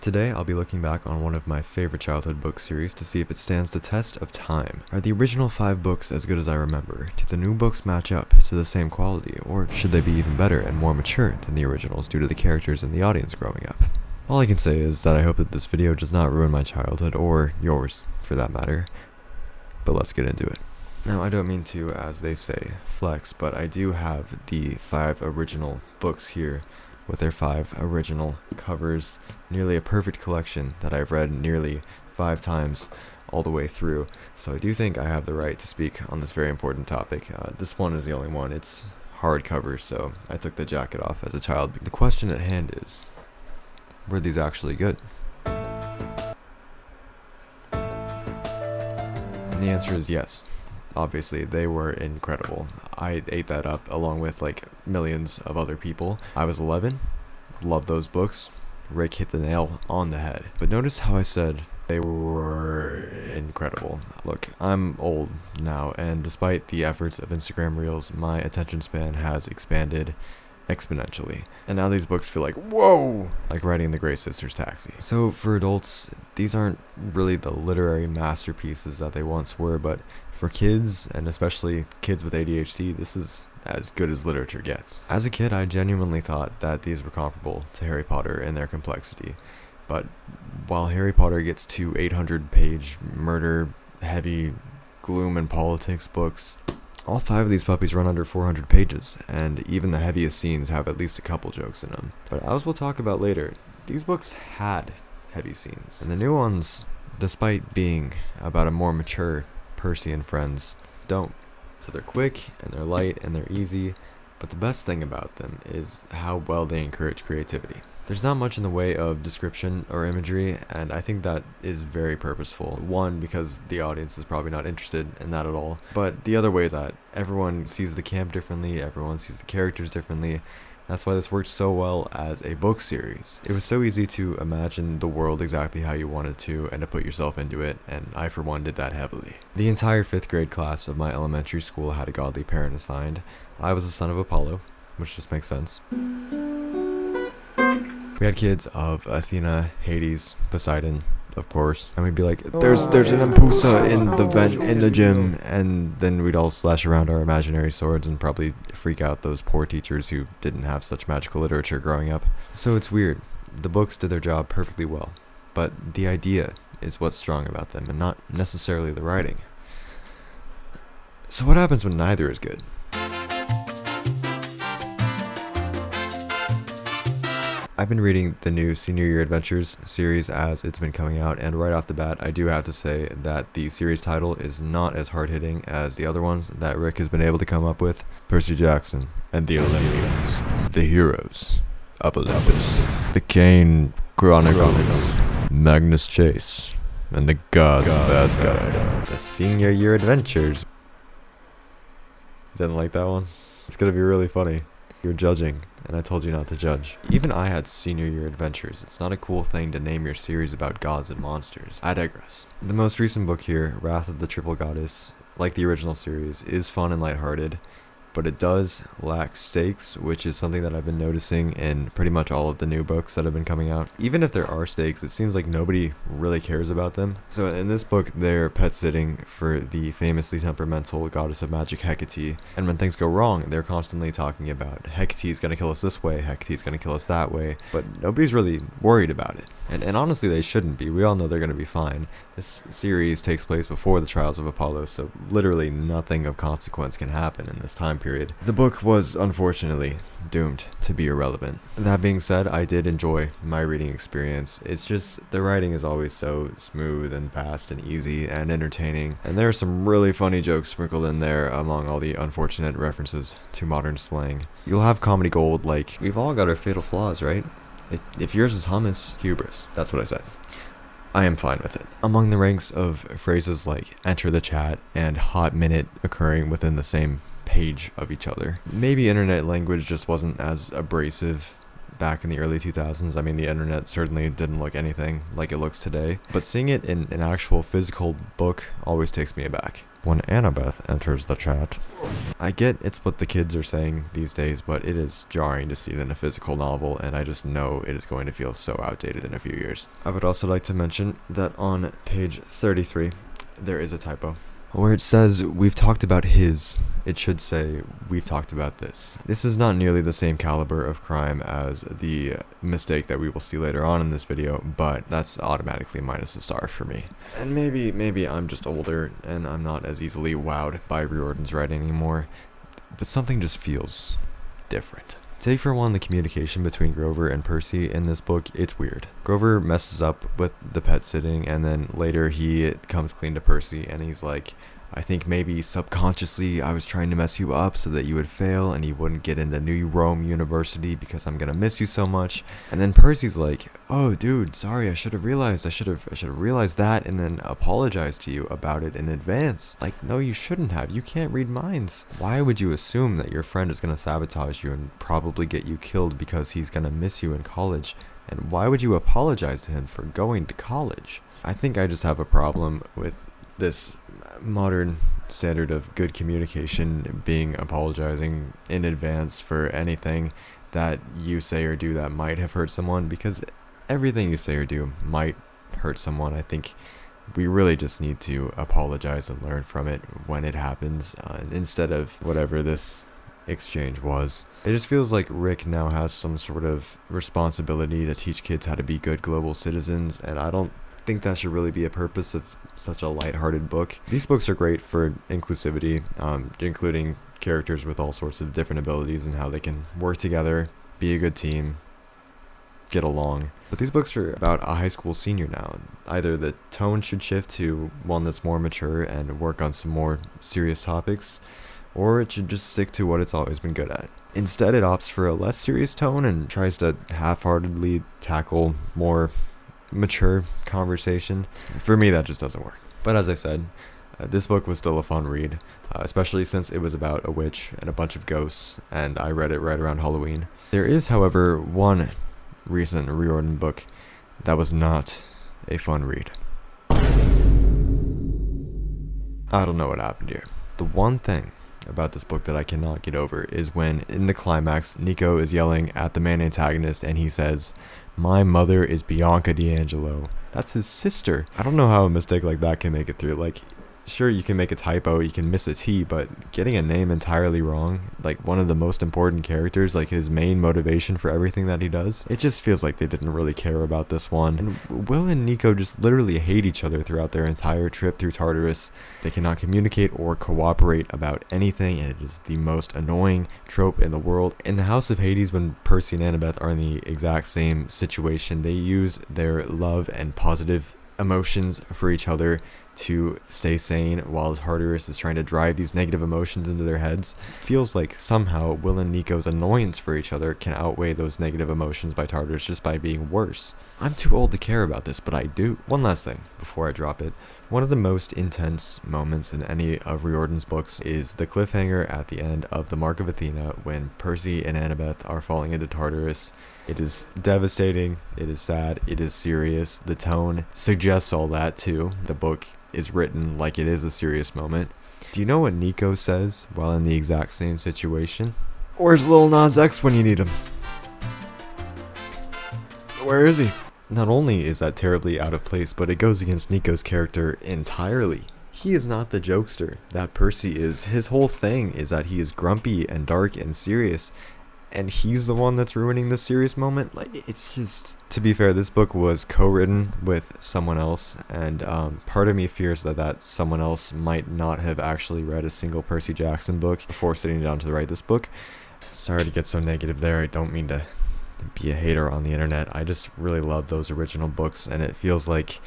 Today, I'll be looking back on one of my favorite childhood book series to see if it stands the test of time. Are the original 5 books as good as I remember? Do the new books match up to the same quality, or should they be even better and more mature than the originals due to the characters and the audience growing up? All I can say is that I hope that this video does not ruin my childhood, or yours, for that matter. But let's get into it. Now, I don't mean to, as they say, flex, but I do have the 5 original books here with their 5 original covers, nearly a perfect collection that I've read nearly 5 times all the way through. So I do think I have the right to speak on this very important topic. This one is the only one. It's hardcover, so I took the jacket off as a child. The question at hand is, were these actually good? And the answer is yes. Obviously, they were incredible. I ate that up along with like millions of other people. I was 11, loved those books. Rick hit the nail on the head. But notice how I said they were incredible. Look, I'm old now, and despite the efforts of Instagram Reels, my attention span has expanded exponentially. And now these books feel like, whoa! Like writing the Grey Sisters Taxi. So for adults, these aren't really the literary masterpieces that they once were, but for kids, and especially kids with ADHD, this is as good as literature gets. As a kid, I genuinely thought that these were comparable to Harry Potter in their complexity. But while Harry Potter gets to 800-page murder, heavy gloom and politics books, all 5 of these puppies run under 400 pages, and even the heaviest scenes have at least a couple jokes in them. But as we'll talk about later, these books had heavy scenes. And the new ones, despite being about a more mature Percy and friends, don't. So they're quick, and they're light, and they're easy, but the best thing about them is how well they encourage creativity. There's not much in the way of description or imagery, and I think that is very purposeful. One, because the audience is probably not interested in that at all, but the other way is that everyone sees the camp differently, everyone sees the characters differently. That's why this worked so well as a book series. It was so easy to imagine the world exactly how you wanted to and to put yourself into it, and I for one did that heavily. The entire 5th grade class of my elementary school had a godly parent assigned. I was the son of Apollo, which just makes sense. We had kids of Athena, Hades, Poseidon, of course, and we'd be like, there's an Ampusa in the gym, and then we'd all slash around our imaginary swords and probably freak out those poor teachers who didn't have such magical literature growing up. So it's weird. The books did their job perfectly well, but the idea is what's strong about them and not necessarily the writing. So what happens when neither is good? I've been reading the new Senior Year Adventures series as it's been coming out, and right off the bat, I do have to say that the series title is not as hard-hitting as the other ones that Rick has been able to come up with. Percy Jackson and the Olympians, the heroes of Olympus, the Kane Chronicles, Magnus Chase, and the gods of Asgard. The Senior Year Adventures. Didn't like that one? It's gonna be really funny. You're judging, and I told you not to judge. Even I had Senior Year Adventures. It's not a cool thing to name your series about gods and monsters. I digress. The most recent book here, Wrath of the Triple Goddess, like the original series, is fun and lighthearted, but it does lack stakes, which is something that I've been noticing in pretty much all of the new books that have been coming out. Even if there are stakes, it seems like nobody really cares about them. So in this book, they're pet sitting for the famously temperamental goddess of magic Hecate, and when things go wrong, they're constantly talking about Hecate's gonna kill us this way, Hecate's gonna kill us that way, but nobody's really worried about it. And honestly, they shouldn't be. We all know they're gonna be fine. This series takes place before the trials of Apollo, so literally nothing of consequence can happen in this time period. The book was unfortunately doomed to be irrelevant. That being said, I did enjoy my reading experience. It's just the writing is always so smooth and fast and easy and entertaining, and there are some really funny jokes sprinkled in there among all the unfortunate references to modern slang. You'll have comedy gold like, we've all got our fatal flaws, right? If yours is hummus, hubris. That's what I said. I am fine with it. Among the ranks of phrases like enter the chat and hot minute occurring within the same page of each other. Maybe internet language just wasn't as abrasive back in the early 2000s. I mean, the internet certainly didn't look anything like it looks today, but seeing it in an actual physical book always takes me aback. When Annabeth enters the chat. I get it's what the kids are saying these days, but it is jarring to see it in a physical novel, and I just know it is going to feel so outdated in a few years. I would also like to mention that on page 33, there is a typo. Where it says, we've talked about his, it should say, we've talked about this. This is not nearly the same caliber of crime as the mistake that we will see later on in this video, but that's automatically minus a star for me. And maybe I'm just older, and I'm not as easily wowed by Riordan's writing anymore, but something just feels different. Take for one the communication between Grover and Percy in this book, it's weird. Grover messes up with the pet sitting, and then later he comes clean to Percy and he's like, I think maybe subconsciously I was trying to mess you up so that you would fail and you wouldn't get into New Rome University because I'm gonna miss you so much. And then Percy's like, oh dude, sorry, I should have realized that and then apologized to you about it in advance. Like, no, you shouldn't have. You can't read minds. Why would you assume that your friend is gonna sabotage you and probably get you killed because he's gonna miss you in college? And why would you apologize to him for going to college? I think I just have a problem with this modern standard of good communication being apologizing in advance for anything that you say or do that might have hurt someone, because everything you say or do might hurt someone. I think we really just need to apologize and learn from it when it happens, instead of whatever this exchange was. It just feels like Rick now has some sort of responsibility to teach kids how to be good global citizens, and I don't think that should really be a purpose of such a lighthearted book. These books are great for inclusivity, including characters with all sorts of different abilities and how they can work together, be a good team, get along. But these books are about a high school senior now. Either the tone should shift to one that's more mature and work on some more serious topics, or it should just stick to what it's always been good at. Instead, it opts for a less serious tone and tries to half-heartedly tackle more mature conversation. For me, that just doesn't work. But as I said, this book was still a fun read, especially since it was about a witch and a bunch of ghosts, and I read it right around Halloween. There is, however, one recent Riordan book that was not a fun read. I don't know what happened here. The one thing about this book that I cannot get over is when, in the climax, Nico is yelling at the main antagonist and he says, "My mother is Bianca D'Angelo." That's his sister. I don't know how a mistake like that can make it through. Like, sure, you can make a typo, you can miss a T, but getting a name entirely wrong, like one of the most important characters, like his main motivation for everything that he does, it just feels like they didn't really care about this one. And Will and Nico just literally hate each other throughout their entire trip through Tartarus. They cannot communicate or cooperate about anything, and it is the most annoying trope in the world. In the House of Hades, when Percy and Annabeth are in the exact same situation, they use their love and positive emotions for each other to stay sane, while Tartarus is trying to drive these negative emotions into their heads. It feels like somehow Will and Nico's annoyance for each other can outweigh those negative emotions by Tartarus just by being worse. I'm too old to care about this, but I do. One last thing before I drop it. One of the most intense moments in any of Riordan's books is the cliffhanger at the end of The Mark of Athena when Percy and Annabeth are falling into Tartarus. It is devastating, it is sad, it is serious. The tone suggests all that too. The book is written like it is a serious moment. Do you know what Nico says while in the exact same situation? Where's Lil Nas X when you need him? Where is he? Not only is that terribly out of place, but it goes against Nico's character entirely. He is not the jokester that Percy is. His whole thing is that he is grumpy and dark and serious, and he's the one that's ruining this serious moment. Like, it's just... To be fair, this book was co-written with someone else, and part of me fears that that someone else might not have actually read a single Percy Jackson book before sitting down to write this book. Sorry to get so negative there. I don't mean to be a hater on the internet. I just really love those original books, and it feels like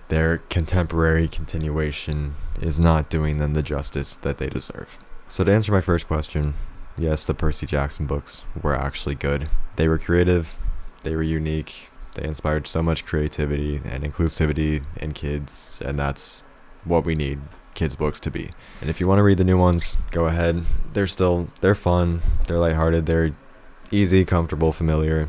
their contemporary continuation is not doing them the justice that they deserve. So to answer my first question, yes, the Percy Jackson books were actually good. They were creative, they were unique, they inspired so much creativity and inclusivity in kids, and that's what we need kids books to be. And if you want to read the new ones, go ahead. They're fun, they're lighthearted, they're easy, comfortable, familiar.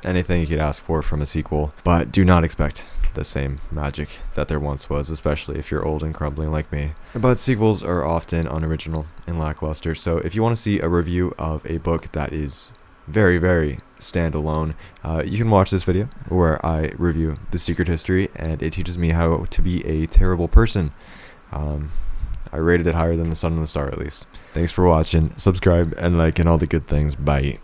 anything you could ask for from a sequel, but do not expect the same magic that there once was, especially if you're old and crumbling like me. But sequels are often unoriginal and lackluster, so if you want to see a review of a book that is very, very standalone, you can watch this video where I review The Secret History, and it teaches me how to be a terrible person. I rated it higher than The Sun and the Star, at least. Thanks for watching. Subscribe and like and all the good things. Bye.